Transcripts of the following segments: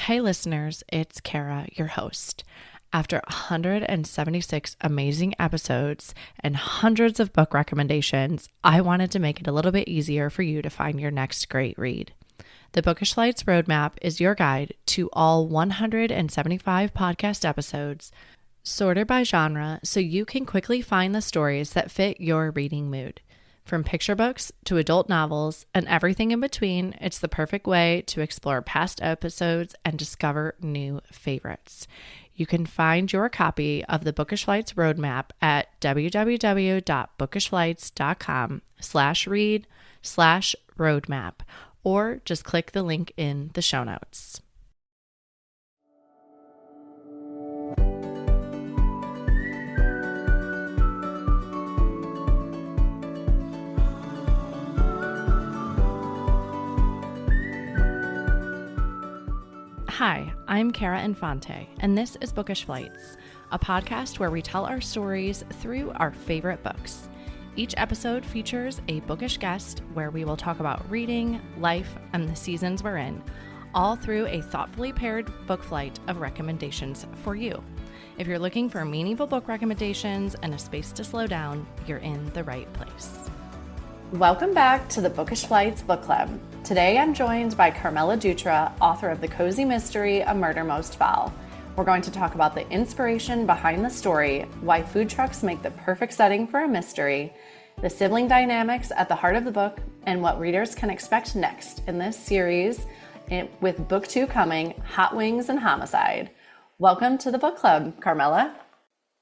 Hey listeners, it's Kara, your host. After 176 amazing episodes and hundreds of book recommendations, I wanted to make it a little bit easier for you to find your next great read. The Bookish Lights Roadmap is your guide to all 175 podcast episodes, sorted by genre so you can quickly find the stories that fit your reading mood. From picture books to adult novels and everything in between, it's the perfect way to explore past episodes and discover new favorites. You can find your copy of the Bookish Lights Roadmap at www.bookishlights.com/read/roadmap, or just click the link in the show notes. Hi, I'm Kara Infante, and this is Bookish Flights, a podcast where we tell our stories through our favorite books. Each episode features a bookish guest where we will talk about reading, life, and the seasons we're in, all through a thoughtfully paired book flight of recommendations for you. If you're looking for meaningful book recommendations and a space to slow down, you're in the right place. Welcome back to the Bookish Flights Book Club. Today I'm joined by Carmela Dutra, author of the cozy mystery A Murder Most Fowl. We're going to talk about the inspiration behind the story, why food trucks make the perfect setting for a mystery, the sibling dynamics at the heart of the book, and what readers can expect next in this series with book 2 coming, Hot Wings and Homicide. Welcome to the book club, Carmela.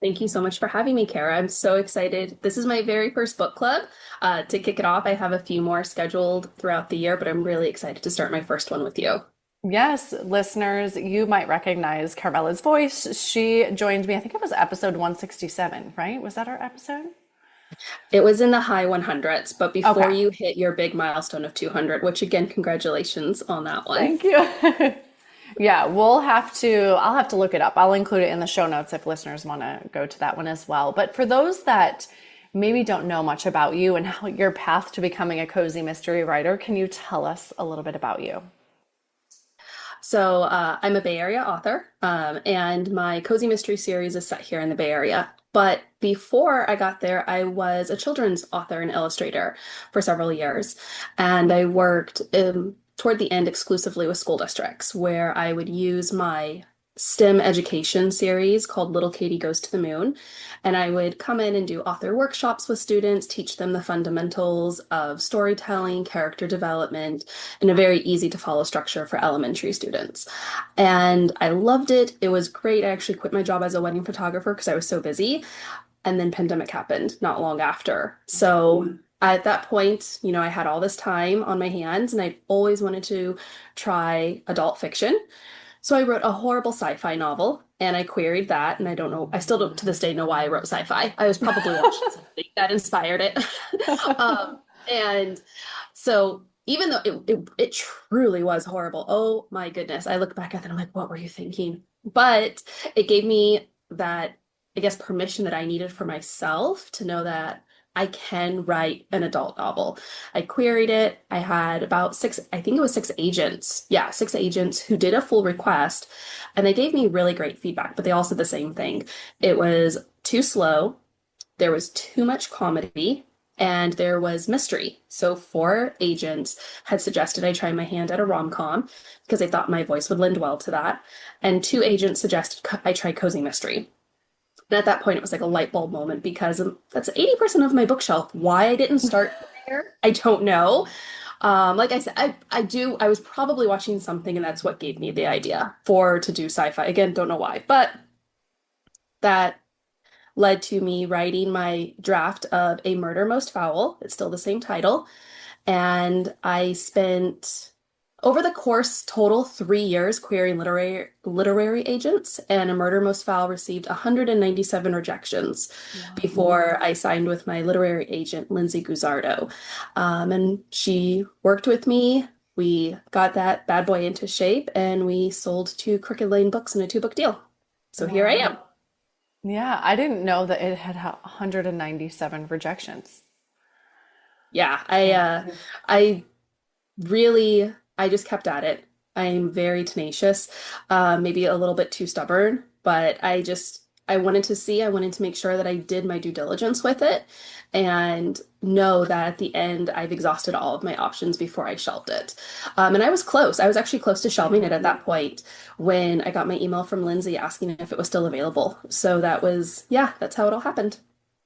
Thank you so much for having me, Kara. I'm so excited. This is my very first book club. To kick it off, I have a few more scheduled throughout the year, but I'm really excited to start my first one with you. Yes, listeners, you might recognize Carmela's voice. She joined me, I think it was episode 167, right? Was that our episode? It was in the high 100s, but before Okay. you hit your big milestone of 200, which again, congratulations on that one. Thank you. Yeah, I'll have to look it up. I'll include it in the show notes if listeners want to go to that one as well. But for those that maybe don't know much about you and how your path to becoming a cozy mystery writer, can you tell us a little bit about you? So I'm a Bay Area author, and my cozy mystery series is set here in the Bay Area. But before I got there, I was a children's author and illustrator for several years. And I worked toward the end exclusively with school districts, where I would use my STEM education series called Little Katie Goes to the Moon. And I would come in and do author workshops with students, teach them the fundamentals of storytelling, character development, and a very easy to follow structure for elementary students. And I loved it. It was great. I actually quit my job as a wedding photographer because I was so busy. And then pandemic happened not long after. So at that point, I had all this time on my hands and I always wanted to try adult fiction. So I wrote a horrible sci-fi novel and I queried that. And I still don't to this day know why I wrote sci-fi. I was probably watching something that inspired it. And so even though it truly was horrible, oh my goodness, I look back at it and I'm like, what were you thinking? But it gave me that, I guess, permission that I needed for myself to know that I can write an adult novel. I queried it. I had about six agents. Yeah, 6 agents who did a full request. And they gave me really great feedback, but they all said the same thing. It was too slow. There was too much comedy. And there was mystery. So 4 agents had suggested I try my hand at a rom-com because they thought my voice would lend well to that. And 2 agents suggested I try cozy mystery. And at that point, it was like a light bulb moment because that's 80% of my bookshelf. Why I didn't start there, I don't know. Like I said, I was probably watching something and that's what gave me the idea to do sci-fi. Again, don't know why, but that led to me writing my draft of A Murder Most Fowl. It's still the same title. And I spent over the course total 3 years querying literary agents, and A Murder Most Fowl received 197 rejections before I signed with my literary agent, Lindsay Guzzardo. And she worked with me. We got that bad boy into shape and we sold 2 Crooked Lane books in a 2-book deal. So here I am. Yeah, I didn't know that it had 197 rejections. Yeah, I just kept at it. I'm very tenacious, maybe a little bit too stubborn, but I wanted to see, I wanted to make sure that I did my due diligence with it and know that at the end I've exhausted all of my options before I shelved it. And I was close. I was actually close to shelving it at that point when I got my email from Lindsay asking if it was still available. So that was, yeah, that's how it all happened.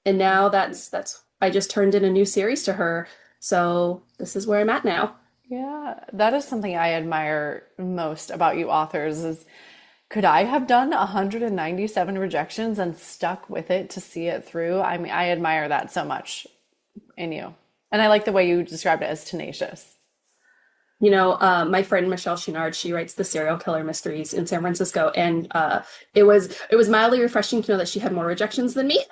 And now that's I just turned in a new series to her. So this is where I'm at now. Yeah, that is something I admire most about you authors is could I have done 197 rejections and stuck with it to see it through? I mean, I admire that so much in you. And I like the way you described it as tenacious. My friend Michelle Chouinard, she writes the serial killer mysteries in San Francisco, and it was mildly refreshing to know that she had more rejections than me.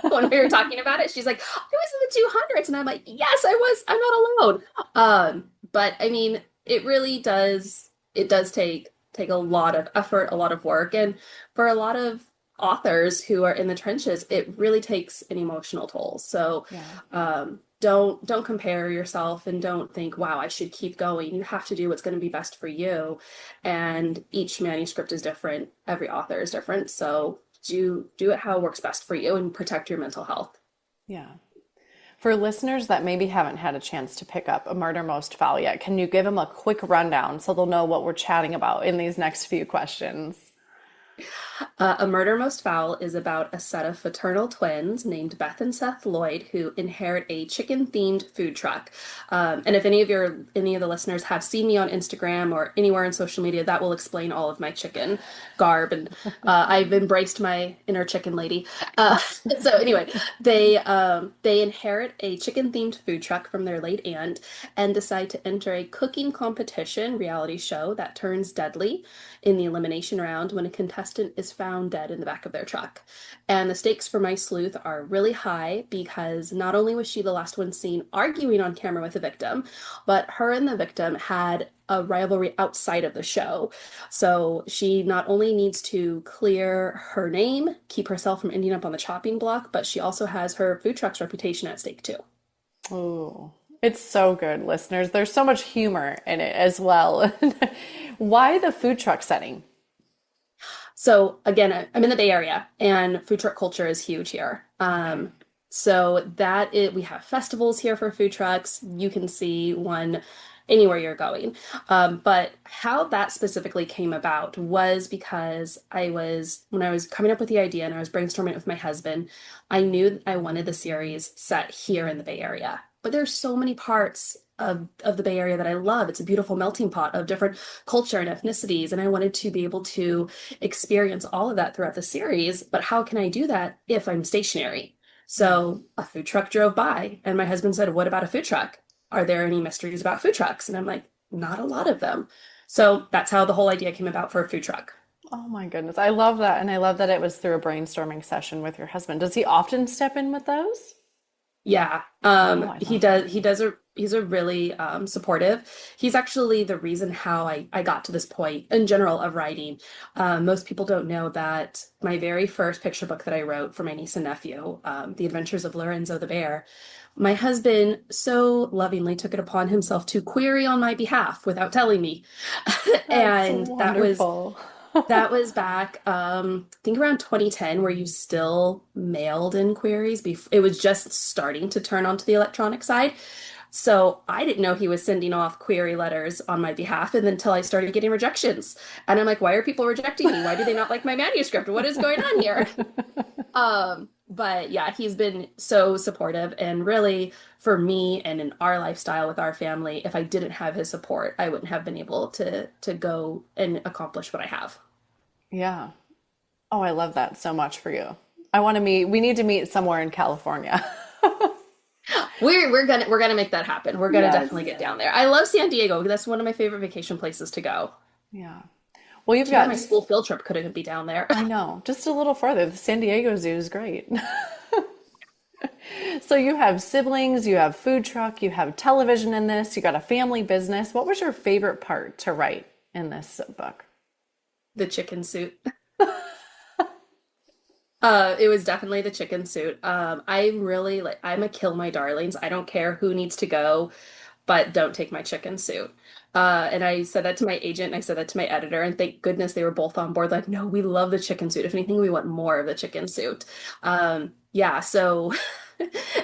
When we were talking about it, she's like, "I was in the 200s," and I'm like, "Yes, I was. I'm not alone." But I mean, it really does. It does take a lot of effort, a lot of work, and for a lot of authors who are in the trenches, it really takes an emotional toll. So, Yeah. don't compare yourself and don't think, wow, I should keep going. You have to do what's going to be best for you. And each manuscript is different. Every author is different. So do it how it works best for you and protect your mental health. Yeah. For listeners that maybe haven't had a chance to pick up A Murder Most Foul yet, can you give them a quick rundown so they'll know what we're chatting about in these next few questions? A Murder Most Foul is about a set of fraternal twins named Beth and Seth Lloyd who inherit a chicken-themed food truck. And if any of the listeners have seen me on Instagram or anywhere on social media, that will explain all of my chicken garb. And I've embraced my inner chicken lady. So anyway, they inherit a chicken-themed food truck from their late aunt and decide to enter a cooking competition reality show that turns deadly in the elimination round when a contestant is found dead in the back of their truck. And the stakes for my sleuth are really high because not only was she the last one seen arguing on camera with the victim, but her and the victim had a rivalry outside of the show. So she not only needs to clear her name, keep herself from ending up on the chopping block, but she also has her food truck's reputation at stake too. Oh, it's so good, listeners. There's so much humor in it as well. Why the food truck setting? So again, I'm in the Bay Area, and food truck culture is huge here. We have festivals here for food trucks. You can see one anywhere you're going. But how that specifically came about was because when I was coming up with the idea and I was brainstorming it with my husband, I knew I wanted the series set here in the Bay Area. But there's so many parts of the Bay Area that I love. It's a beautiful melting pot of different culture and ethnicities, and I wanted to be able to experience all of that throughout the series. But how can I do that if I'm stationary? Yeah. So a food truck drove by, and my husband said, "What about a food truck? Are there any mysteries about food trucks?" And I'm like, "Not a lot of them." So that's how the whole idea came about for a food truck. Oh my goodness. I love that. And I love that it was through a brainstorming session with your husband. Does he often step in with those? Yeah, Oh, I he love that. does. He's a really supportive. He's actually the reason how I got to this point in general of writing. Most people don't know that my very first picture book that I wrote for my niece and nephew, The Adventures of Lorenzo the Bear, my husband so lovingly took it upon himself to query on my behalf without telling me. That's And wonderful. that was back, I think around 2010, where you still mailed in queries. It was just starting to turn onto the electronic side. So I didn't know he was sending off query letters on my behalf and until I started getting rejections. And I'm like, why are people rejecting me? Why do they not like my manuscript? What is going on here? But yeah, he's been so supportive and really for me and in our lifestyle with our family, if I didn't have his support, I wouldn't have been able to go and accomplish what I have. Yeah. Oh, I love that so much for you. We need to meet somewhere in California. We're gonna make that happen. We're gonna Yes. definitely get down there. I love San Diego. That's one of my favorite vacation places to go. Yeah. Well, you've Too bad got, my school field trip couldn't be down there. I know, just a little further. The San Diego Zoo is great. So you have siblings, you have food truck, you have television in this, you got a family business. What was your favorite part to write in this book? The chicken suit. It was definitely the chicken suit. I'm a kill my darlings. I don't care who needs to go, but don't take my chicken suit. And I said that to my agent, and I said that to my editor, and thank goodness they were both on board. Like, no, we love the chicken suit. If anything, we want more of the chicken suit. Yeah, so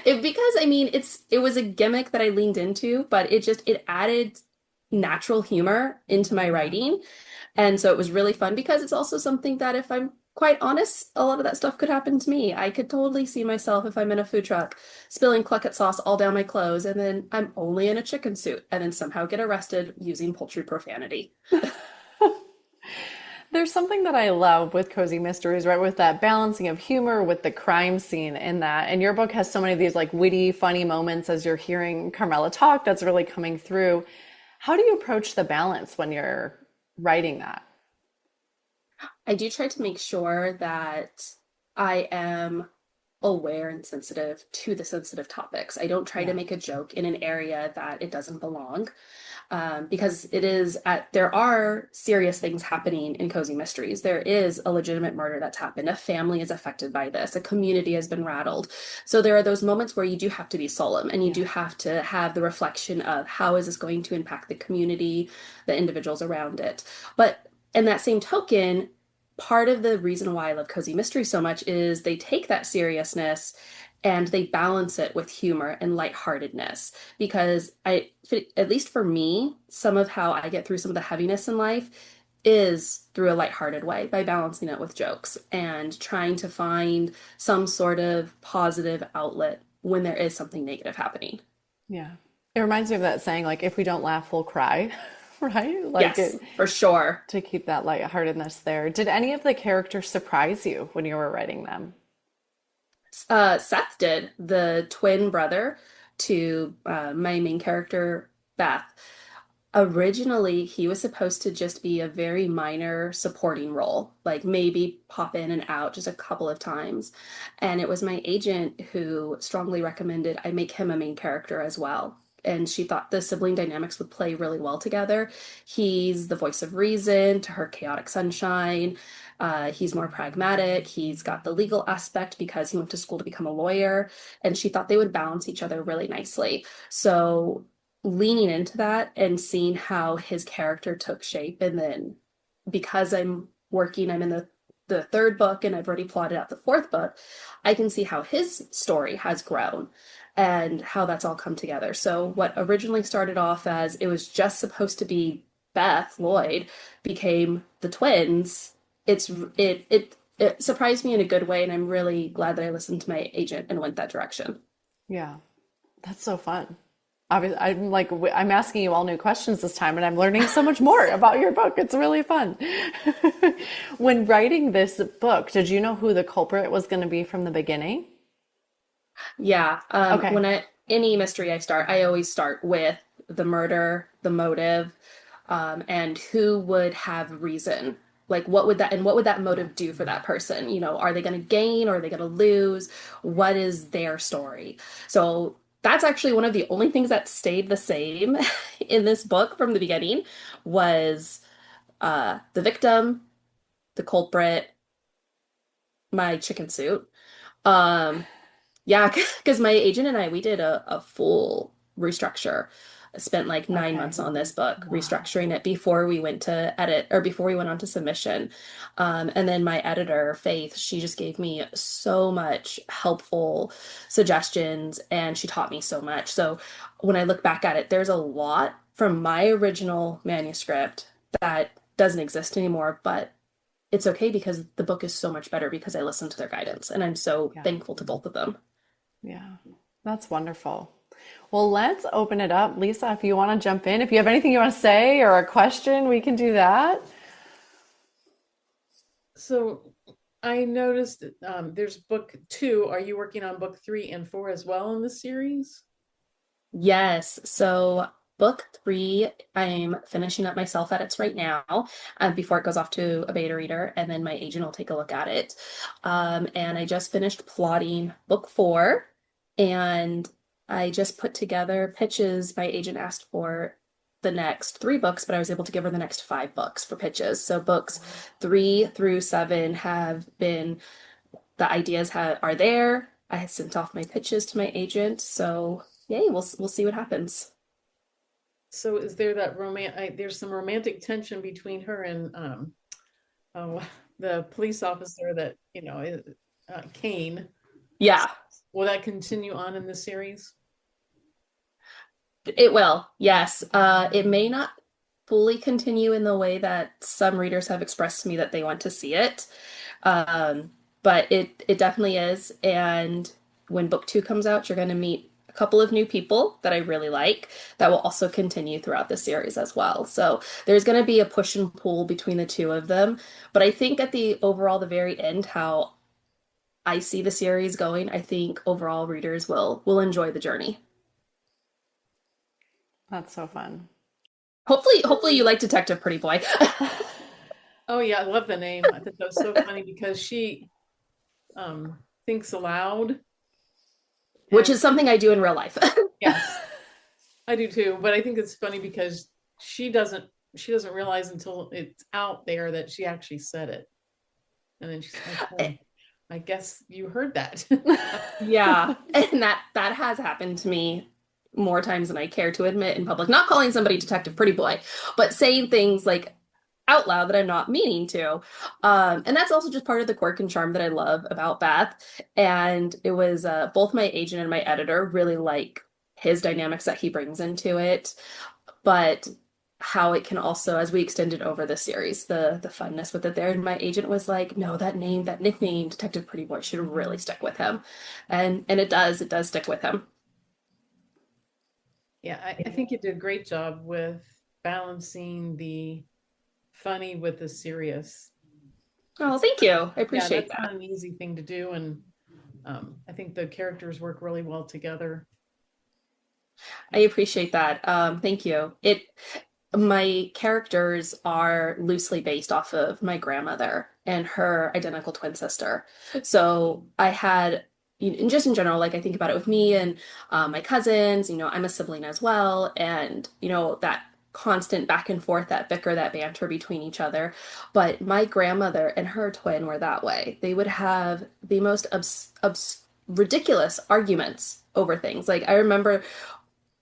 because I mean, it was a gimmick that I leaned into, but it added natural humor into my Yeah. writing. And so it was really fun because it's also something that, if I'm quite honest, a lot of that stuff could happen to me. I could totally see myself if I'm in a food truck spilling clucket sauce all down my clothes, and then I'm only in a chicken suit and then somehow get arrested using poultry profanity. There's something that I love with cozy mysteries, right? With that balancing of humor with the crime scene in that. And your book has so many of these like witty, funny moments as you're hearing Carmela talk that's really coming through. How do you approach the balance when you're writing that? I do try to make sure that I am aware and sensitive to the sensitive topics. I don't try to Yeah. make a joke in an area that it doesn't belong. Because there are serious things happening in cozy mysteries. There is a legitimate murder that's happened. A family is affected by this. A community has been rattled. So there are those moments where you do have to be solemn, and you Yeah. do have to have the reflection of how is this going to impact the community, the individuals around it. But in that same token, part of the reason why I love cozy mystery so much is they take that seriousness and they balance it with humor and lightheartedness. Because at least for me, some of how I get through some of the heaviness in life is through a lighthearted way by balancing it with jokes and trying to find some sort of positive outlet when there is something negative happening. Yeah. It reminds me of that saying, like, if we don't laugh, we'll cry, right? Like Yes, it for sure. to keep that lightheartedness there. Did any of the characters surprise you when you were writing them? Seth did, the twin brother to my main character, Beth. Originally, he was supposed to just be a very minor supporting role, like maybe pop in and out just a couple of times. And it was my agent who strongly recommended I make him a main character as well. And she thought the sibling dynamics would play really well together. He's the voice of reason to her chaotic sunshine. He's more pragmatic. He's got the legal aspect because he went to school to become a lawyer. And she thought they would balance each other really nicely. So leaning into that and seeing how his character took shape, and then because I'm in the third book and I've already plotted out the fourth book, I can see how his story has grown and how that's all come together. So what originally started off as it was just supposed to be Beth Lloyd became the twins. It surprised me in a good way, and I'm really glad that I listened to my agent and went that direction. Yeah, that's so fun. Obviously, I'm like, I'm asking you all new questions this time, and I'm learning so much more about your book. It's really fun. When writing this book, did you know who the culprit was going to be from the beginning? Yeah, Okay. when any mystery I always start with the murder, the motive, and who would have reason. Like, what would that Yeah. motive do for that person? Are they going to gain or are they going to lose? What is their story? So that's actually one of the only things that stayed the same in this book from the beginning was the victim, the culprit, my chicken suit. Um, Yeah, because my agent and I, we did a full restructure. I spent like 9 months Okay. on this book, Wow. restructuring it before we went to edit or before we went on to submission. And then my editor, Faith, she just gave me so much helpful suggestions and she taught me so much. So when I look back at it, there's a lot from my original manuscript that doesn't exist anymore, but it's okay because the book is so much better because I listened to their guidance, and I'm so Yeah. thankful to both of them. Yeah. That's wonderful. Well, let's open it up. Lisa, if you want to jump in, if you have anything you want to say or a question, we can do that. So I noticed that there's book two. Are you working on book three and four as well in the series? Yes. So book three, I'm finishing up my self edits right now, before it goes off to a beta reader, and then my agent will take a look at it. And I just finished plotting book four, and I just put together pitches my agent asked for the next three books, but I was able to give her the next five books for pitches. So books three through seven have been the are there. I had sent off my pitches to my agent, so yay, we'll see what happens. So is there that there's some romantic tension between her and oh, the police officer that, Kane. Yeah, Will that continue on in the series? it will. Yes. It may not fully continue in the way that some readers have expressed to me that they want to see it. Um, but it definitely is. And when book two comes out, you're going to meet a couple of new people that I really like that will also continue throughout the series as well. So there's going to be a push and pull between the two of them. But I think at the overall, the very end, how I see the series going, I think overall readers will enjoy the journey. That's so fun. Hopefully you like Detective Pretty Boy. Oh yeah, I love the name. I thought that was so funny because she thinks aloud. Which is something I do in real life. Yes, I do too. But I think it's funny because she doesn't realize until it's out there that she actually said it. And then she's like, oh, I guess you heard that. Yeah, and that has happened to me more times than I care to admit in public. Not calling somebody Detective Pretty Boy, but saying things like out loud that I'm not meaning to. And that's also just part of the quirk and charm that I love about Beth. And it was both my agent and my editor really like his dynamics that he brings into it, but how it can also, as we extended over the series, the funness with it there. And my agent was like, no, that name, that nickname, Detective Pretty Boy, should really stick with him. And it does stick with him. Yeah, I think you did a great job with balancing the funny with the serious. Oh, thank you. I Yeah, appreciate that's that. not an easy thing to do, and I think the characters work really well together. I appreciate that. Thank you. My characters are loosely based off of my grandmother and her identical twin sister. So I had, and just in general, like I think about it with me and my cousins, I'm a sibling as well. And, that constant back and forth, that bicker, that banter between each other. But my grandmother and her twin were that way. They would have the most ridiculous arguments over things. Like I remember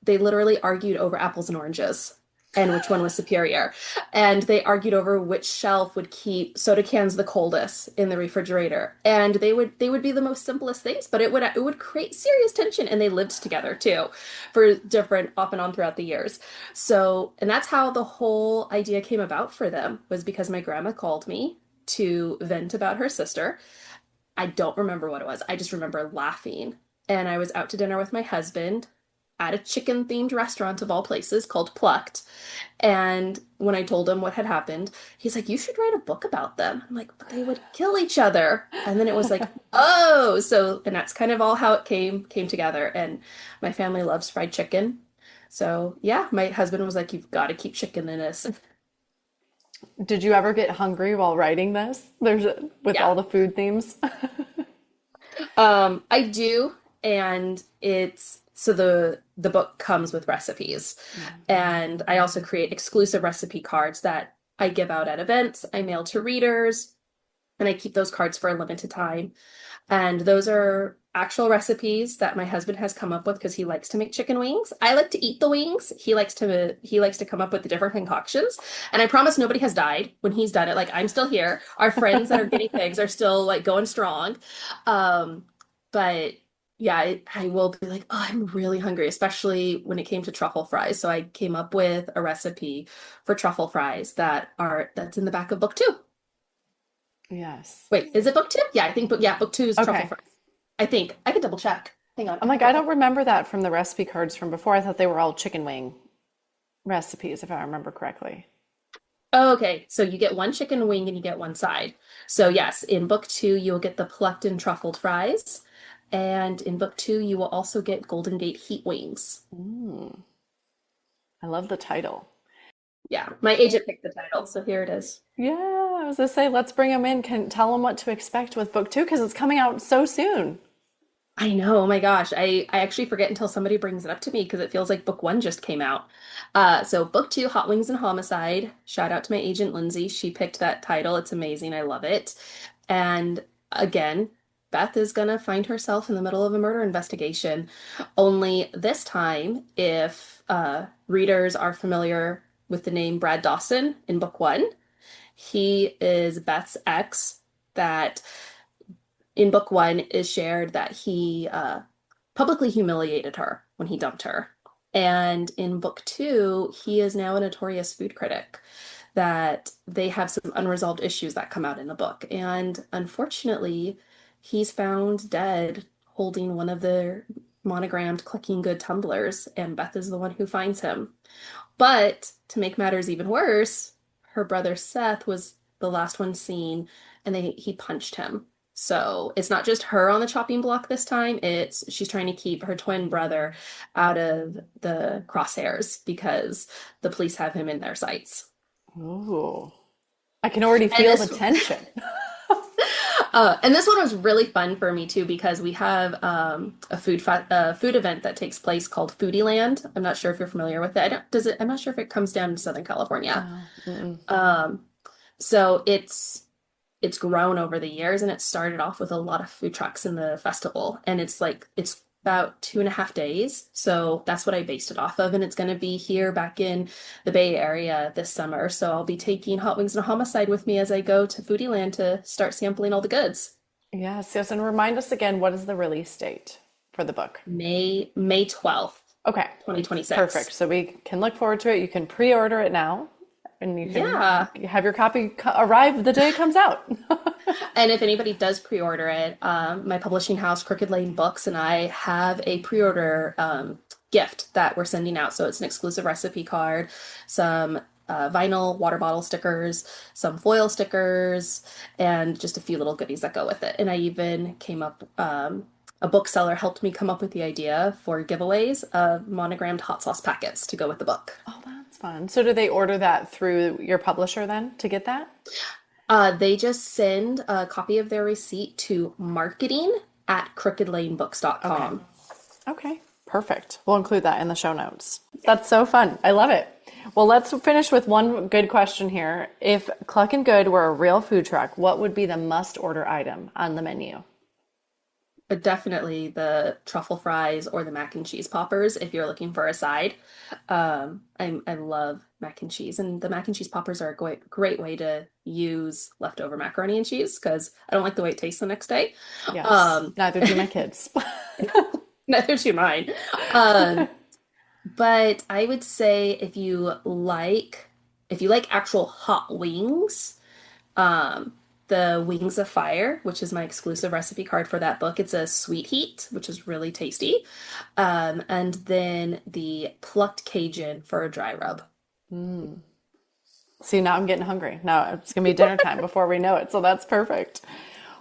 they literally argued over apples and oranges and which one was superior. And they argued over which shelf would keep soda cans the coldest in the refrigerator. And they would be the most simplest things, but it would create serious tension. And they lived together too for different off and on throughout the years. So, and that's how the whole idea came about for them, was because my grandma called me to vent about her sister. I don't remember what it was. I just remember laughing. And I was out to dinner with my husband at a chicken themed restaurant of all places called Plucked. And when I told him what had happened, he's like, "You should write a book about them." I'm like, "But they would kill each other." And then it was like, "Oh, so," and that's kind of all how it came together. And my family loves fried chicken. So yeah, my husband was like, "You've got to keep chicken in this." Did you ever get hungry while writing this? With Yeah. all the food themes? I do, and it's so the book comes with recipes, and I also create exclusive recipe cards that I give out at events, I mail to readers, and I keep those cards for a limited time. And those are actual recipes that my husband has come up with because he likes to make chicken wings. I like to eat the wings. He likes to come up with the different concoctions. And I promise nobody has died when he's done it. Like I'm still here. Our friends that are guinea pigs are still like going strong. Um, but yeah, I will be like, oh, I'm really hungry, especially when it came to truffle fries. So I came up with a recipe for truffle fries that's in the back of book two. Yes. Wait, is it book two? Yeah, I think book two is truffle Okay. fries. I think I could double check. Hang on. I'm like, I don't remember that from the recipe cards from before. I thought they were all chicken wing recipes, if I remember correctly. Oh, okay, so you get one chicken wing and you get one side. So yes, in book two you'll get the plucked and truffled fries, and in book two you will also get Golden Gate heat wings. Mm, I love the title. Yeah, my agent picked the title, so here it is. Yeah, I was gonna say, let's bring them in. Can tell them what to expect with book two because it's coming out so soon. I know, oh my gosh, I actually forget until somebody brings it up to me because it feels like book one just came out. So book two, Hot Wings and Homicide. Shout out to my agent Lindsay. She picked that title. It's amazing. I love it. And again, Beth is gonna find herself in the middle of a murder investigation. Only this time, if readers are familiar with the name Brad Dawson in book one, he is Beth's ex that in book one is shared that he publicly humiliated her when he dumped her. And in book two, he is now a notorious food critic, that they have some unresolved issues that come out in the book. And unfortunately, he's found dead holding one of the monogrammed clicking good tumblers, and Beth is the one who finds him. But to make matters even worse, her brother Seth was the last one seen, and he punched him. So it's not just her on the chopping block this time, it's she's trying to keep her twin brother out of the crosshairs because the police have him in their sights. Ooh, I can already feel the tension. And this one was really fun for me too because we have a food event that takes place called Foodie Land. I'm not sure if you're familiar with it. I'm not sure if it comes down to Southern California. So it's grown over the years, and it started off with a lot of food trucks in the festival, and it's about 2.5 days. So that's what I based it off of, and it's going to be here back in the Bay Area this summer. So I'll be taking Hot Wings and a Homicide with me as I go to Foodie Land to start sampling all the goods. Yes, yes. And remind us again, what is the release date for the book? May 12th. Okay. 2026. Perfect. So we can look forward to it. You can pre-order it now, and you can have your copy arrive the day it comes out. And if anybody does pre-order it, my publishing house, Crooked Lane Books, and I have a pre-order gift that we're sending out. So it's an exclusive recipe card, some vinyl water bottle stickers, some foil stickers, and just a few little goodies that go with it. And I even came up, a bookseller helped me come up with the idea for giveaways of monogrammed hot sauce packets to go with the book. Oh, that's fun. So do they order that through your publisher then to get that? They just send a copy of their receipt to marketing@crookedlanebooks.com. Okay, perfect. We'll include that in the show notes. That's so fun. I love it. Well, let's finish with one good question here. If Cluck and Good were a real food truck, what would be the must-order item on the menu? But definitely the truffle fries or the mac and cheese poppers if you're looking for a side. I love mac and cheese, and the mac and cheese poppers are a great way to use leftover macaroni and cheese because I don't like the way it tastes the next day. Yes, neither do my kids. Neither do mine. But I would say if you like actual hot wings, the Wings of Fire, which is my exclusive recipe card for that book. It's a sweet heat, which is really tasty. And then the plucked Cajun for a dry rub. See, now I'm getting hungry. Now it's going to be dinner time before we know it. So that's perfect.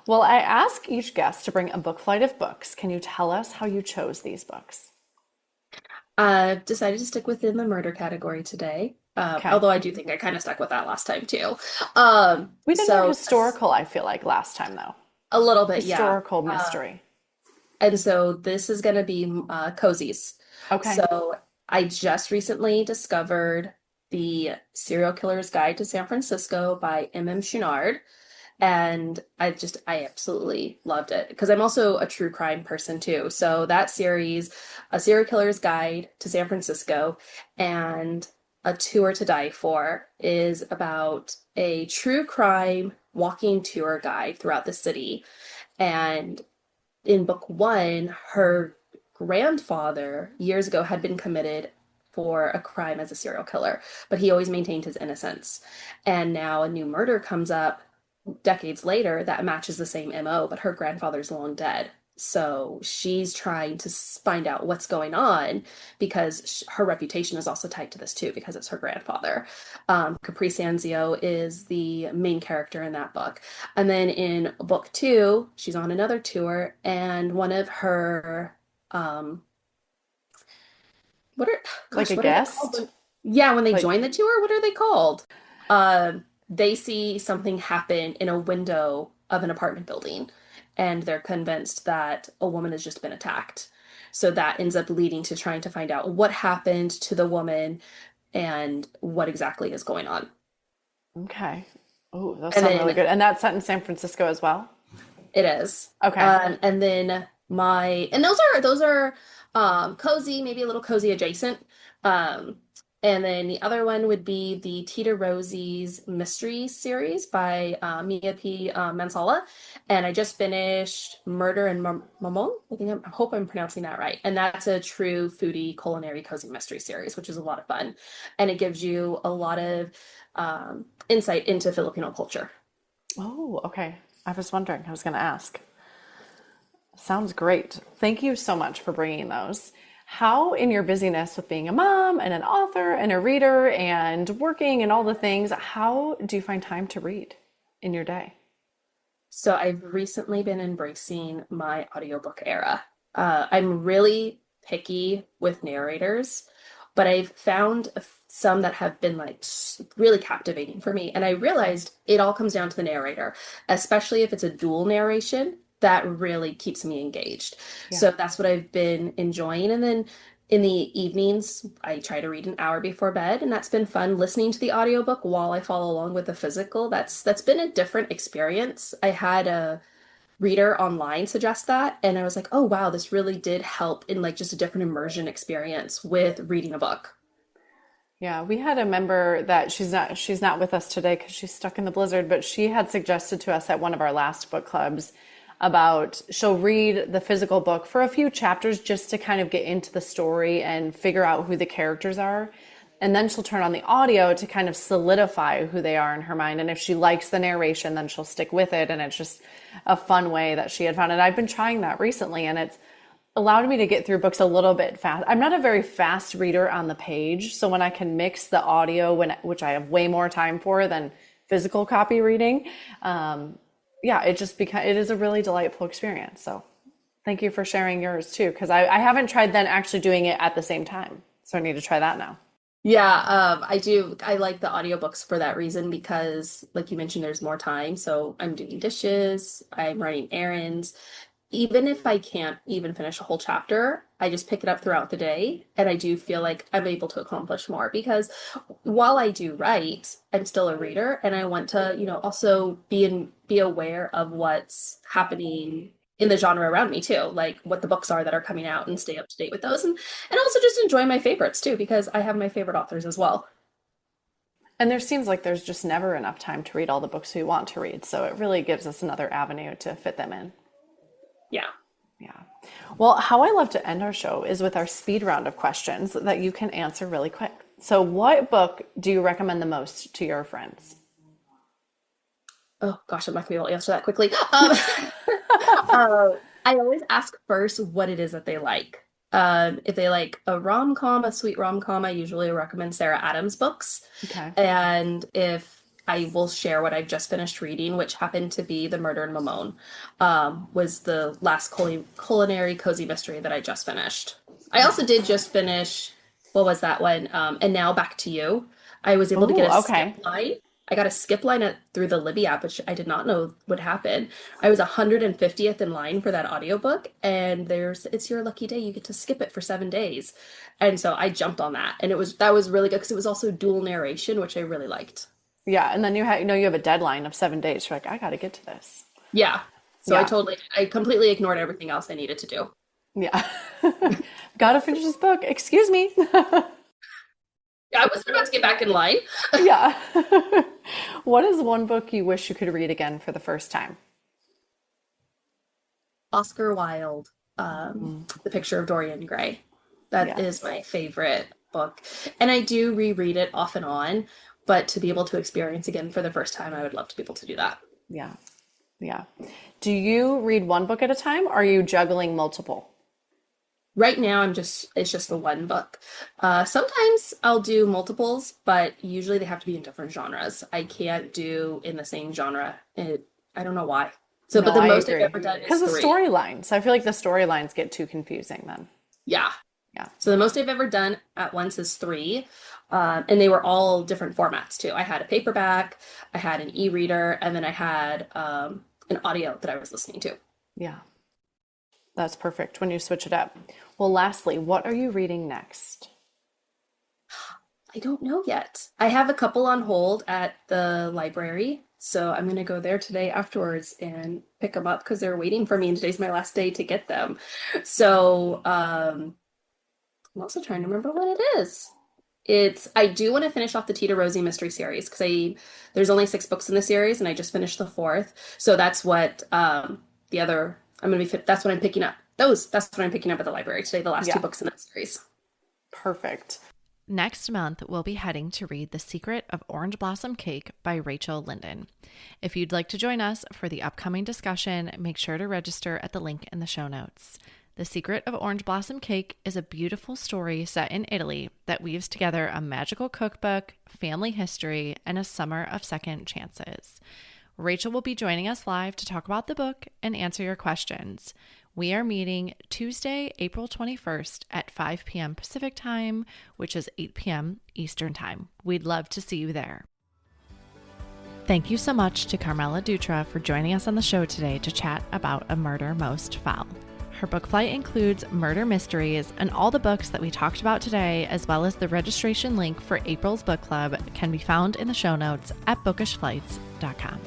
Well, I ask each guest to bring a book flight of books. Can you tell us how you chose these books? I've decided to stick within the murder category today. Okay. Although I do think I kind of stuck with that last time too. We did more historical, I feel like, last time though. A little bit, Historical mystery. And so this is going to be cozies. Okay. So I just recently discovered the Serial Killer's Guide to San Francisco by M.M. Chouinard. And I absolutely loved it because I'm also a true crime person too. So that series, A Serial Killer's Guide to San Francisco and A Tour to Die For, is about a true crime walking tour guide throughout the city. And in book one, her grandfather years ago had been committed for a crime as a serial killer, but he always maintained his innocence. And now a new murder comes up decades later that matches the same MO, but her grandfather's long dead. So she's trying to find out what's going on because her reputation is also tied to this too, because it's her grandfather. Capri Sanzio is the main character in that book. And then in book two, she's on another tour, and one of her, like a guest? Yeah, when they join the tour, what are they called? They see something happen in a window of an apartment building, and they're convinced that a woman has just been attacked. So that ends up leading to trying to find out what happened to the woman and what exactly is going on. Okay. Oh, that sounds really good. And that's set in San Francisco as well? It is. Okay. And then those are cozy, maybe a little cozy adjacent. And then the other one would be the Tita Rosie's Mystery series by Mia P. Mansala. And I just finished Murder and Mamon. I hope I'm pronouncing that right. And that's a true foodie culinary cozy mystery series, which is a lot of fun. And it gives you a lot of insight into Filipino culture. Oh, okay. I was wondering. I was going to ask. Sounds great. Thank you so much for bringing those. How, in your busyness with being a mom and an author and a reader and working and all the things, how do you find time to read in your day? So I've recently been embracing my audiobook era. I'm really picky with narrators, but I've found some that have been like really captivating for me. And I realized it all comes down to the narrator, especially if it's a dual narration. That really keeps me engaged. Yeah. So that's what I've been enjoying. And then in the evenings, I try to read an hour before bed, and that's been fun listening to the audiobook while I follow along with the physical. That's been a different experience. I had a reader online suggest that, and I was like, "Oh wow, this really did help in like just a different immersion experience with reading a book." Yeah, we had a member that she's not with us today because she's stuck in the blizzard, but she had suggested to us at one of our last book clubs about she'll read the physical book for a few chapters just to kind of get into the story and figure out who the characters are. And then she'll turn on the audio to kind of solidify who they are in her mind. And if she likes the narration, then she'll stick with it. And it's just a fun way that she had found. And I've been trying that recently, and it's allowed me to get through books a little bit fast. I'm not a very fast reader on the page. So when I can mix the audio, which I have way more time for than physical copy reading, yeah, it is a really delightful experience. So thank you for sharing yours too, because I haven't tried then actually doing it at the same time. So I need to try that now. Yeah, I do. I like the audiobooks for that reason because, like you mentioned, there's more time. So I'm doing dishes, I'm running errands. Even if I can't even finish a whole chapter, I just pick it up throughout the day. And I do feel like I'm able to accomplish more because while I do write, I'm still a reader and I want to, also be aware of what's happening in the genre around me too, like what the books are that are coming out and stay up to date with those and also just enjoy my favorites too, because I have my favorite authors as well. And there seems like there's just never enough time to read all the books we want to read. So it really gives us another avenue to fit them in. Yeah. Yeah. Well, how I love to end our show is with our speed round of questions that you can answer really quick. So what book do you recommend the most to your friends? Oh gosh, I'm not gonna be able to answer that quickly. I always ask first what it is that they like. If they like a rom-com, a sweet rom-com, I usually recommend Sarah Adams books. Okay. And if I will share what I've just finished reading, which happened to be The Murder in Mamon, was the last culinary cozy mystery that I just finished. I also did just finish, what was that one? And Now Back to You. I was able to get a Oh, okay. skip line. I got a skip line through the Libby app, which I did not know would happen. I was 150th in line for that audiobook, and it's your lucky day. You get to skip it for 7 days. And so I jumped on that. And that was really good because it was also dual narration, which I really liked. Yeah. And then you have a deadline of 7 days. You're like, I got to get to this. Yeah. So Yeah. I completely ignored everything else I needed to do. Yeah. Got to finish this book. Excuse me. Yeah, I wasn't about to get back in line. Yeah. What is one book you wish you could read again for the first time? Oscar Wilde, The Picture of Dorian Gray. That is Yes. my favorite book. And I do reread it off and on, but to be able to experience again for the first time, I would love to be able to do that. Yeah. Yeah. Do you read one book at a time? Or are you juggling multiple? Right now, it's just the one book. Sometimes I'll do multiples, but usually they have to be in different genres. I can't do in the same genre. I don't know why. So, but No, the I most I've agree. ever done Because is the three. storylines, I feel like the storylines get too confusing then. Yeah. Yeah. So the most I've ever done at once is three. And they were all different formats too. I had a paperback, I had an e-reader, and then I had an audio that I was listening to. Yeah. That's perfect when you switch it up. Well, lastly, what are you reading next? I don't know yet. I have a couple on hold at the library. So I'm going to go there today afterwards and pick them up because they're waiting for me. And today's my last day to get them. So I'm also trying to remember what it is. I do want to finish off the Tita Rosie mystery series because there's only 6 books in the series and I just finished the 4th. So that's what that's what I'm picking up. That's what I'm picking up at the library today, the last 2 books in that series. Perfect. Next month, we'll be heading to read The Secret of Orange Blossom Cake by Rachel Linden. If you'd like to join us for the upcoming discussion, make sure to register at the link in the show notes. The Secret of Orange Blossom Cake is a beautiful story set in Italy that weaves together a magical cookbook, family history, and a summer of second chances. Rachel will be joining us live to talk about the book and answer your questions. We are meeting Tuesday, April 21st at 5 p.m. Pacific Time, which is 8 p.m. Eastern Time. We'd love to see you there. Thank you so much to Carmela Dutra for joining us on the show today to chat about A Murder Most Fowl. Her book flight includes murder mysteries, and all the books that we talked about today, as well as the registration link for April's book club, can be found in the show notes at bookishflights.com.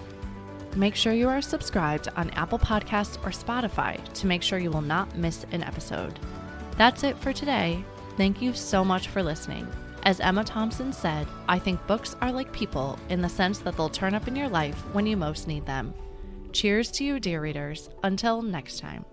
Make sure you are subscribed on Apple Podcasts or Spotify to make sure you will not miss an episode. That's it for today. Thank you so much for listening. As Emma Thompson said, I think books are like people in the sense that they'll turn up in your life when you most need them. Cheers to you, dear readers. Until next time.